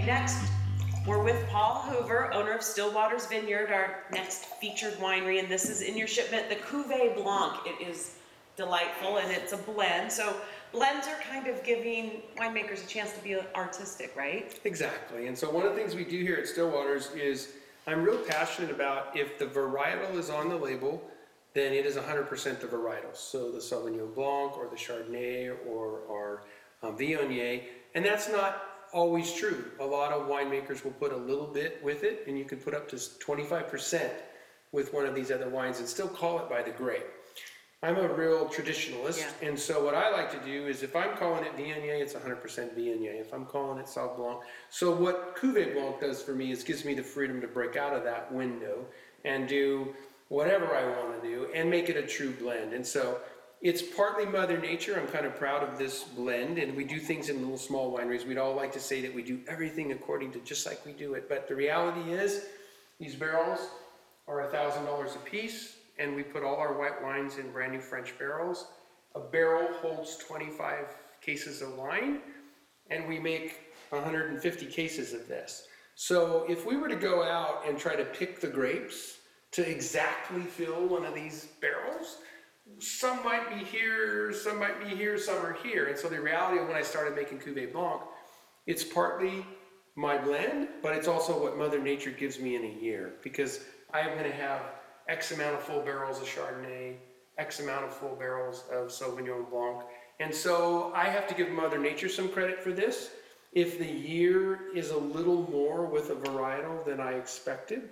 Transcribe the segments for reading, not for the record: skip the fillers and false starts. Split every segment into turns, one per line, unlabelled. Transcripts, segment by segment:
next we're with Paul Hoover, owner of Stillwater's Vineyard, our next featured winery, and this is in your shipment, the Cuvée Blanc. It is delightful, and it's a blend. So blends are kind of giving winemakers a chance to be artistic, right?
Exactly. And so one of the things we do here at Stillwater's is I'm real passionate about if the varietal is on the label, then it is 100% the varietal. So the Sauvignon Blanc or the Chardonnay or our Viognier, and that's not always true. A lot of winemakers will put a little bit with it, and you can put up to 25% with one of these other wines and still call it by the grape. I'm a real traditionalist, and so what I like to do is if I'm calling it Viognier, it's 100% Viognier. If I'm calling it Sauv Blanc. So what Cuvée Blanc does for me is gives me the freedom to break out of that window and do whatever I want to do and make it a true blend. And so it's partly Mother Nature. I'm kind of proud of this blend, and we do things in little small wineries. We'd all like to say that we do everything according to just like we do it, but the reality is these barrels are $1,000 a piece, and we put all our white wines in brand new French barrels. A barrel holds 25 cases of wine, and we make 150 cases of this. So if we were to go out and try to pick the grapes to exactly fill one of these barrels, some might be here, some might be here, some are here. And so the reality of when I started making Cuvée Blanc, it's partly my blend, but it's also what Mother Nature gives me in a year, because I'm going to have X amount of full barrels of Chardonnay, X amount of full barrels of Sauvignon Blanc. And so I have to give Mother Nature some credit for this. If the year is a little more with a varietal than I expected,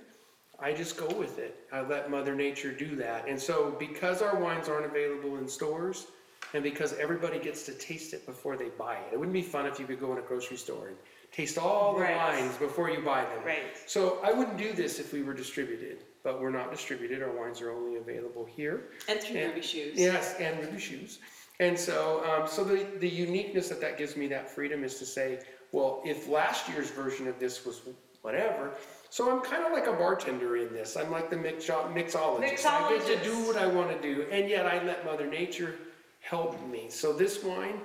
I just go with it. I let Mother Nature do that. And so because our wines aren't available in stores, and because everybody gets to taste it before they buy it. It wouldn't be fun if you could go in a grocery store and taste all the wines before you buy them.
Right.
So I wouldn't do this if we were distributed, but we're not distributed. Our wines are only available here.
And through Ruby Shoes.
Yes, and Ruby Shoes. And so, so the uniqueness that gives me that freedom is to say, well, if last year's version of this was whatever, so I'm kind of like a bartender in this. I'm like the mixologist. I get to do what I want to do, and yet I let Mother Nature help me. So this wine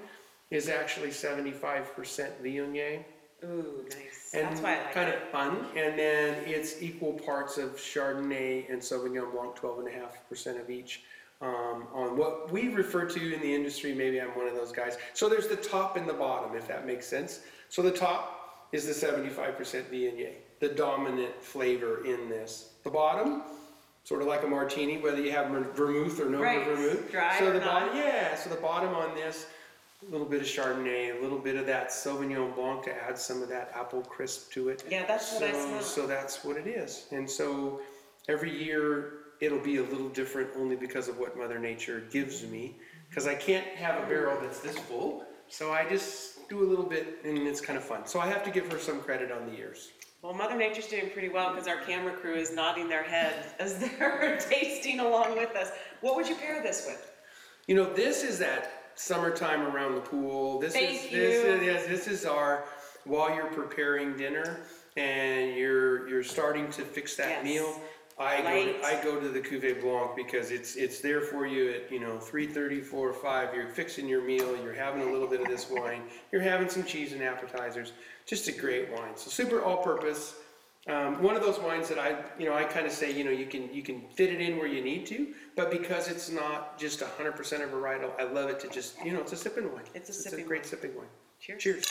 is actually 75% Viognier.
Ooh, nice.
And
that's why I like
kind
it.
of fun. And then it's equal parts of Chardonnay and Sauvignon Blanc, 12.5% of each. On what we refer to in the industry, maybe I'm one of those guys. So there's the top and the bottom, if that makes sense. So the top is the 75% Viognier, the dominant flavor in this. The bottom, sort of like a martini, whether you have vermouth or no vermouth.
Dry
so
or
the
not.
bottom, so the bottom on this, a little bit of Chardonnay, a little bit of that Sauvignon Blanc to add some of that apple crisp to it.
Yeah, that's what I smell.
So that's what it is. And so every year it'll be a little different only because of what Mother Nature gives me. Because I can't have a barrel that's this full, so I just do a little bit and it's kind of fun. So I have to give her some credit on the years.
Well, Mother Nature's doing pretty well because our camera crew is nodding their heads as they're tasting along with us. What would you pair this with?
You know, this is that summertime around the pool. This is our, while you're preparing dinner and you're starting to fix that meal, I go to the Cuvée Blanc because it's there for you at 3:30, 4, 5. You're fixing your meal. You're having a little bit of this wine. You're having some cheese and appetizers. Just a great wine. So super all-purpose. One of those wines that I kind of say you can fit it in where you need to, but because it's not just 100% of varietal, I love it to just it's a sipping wine.
It's a
great sipping wine.
Cheers.
Cheers.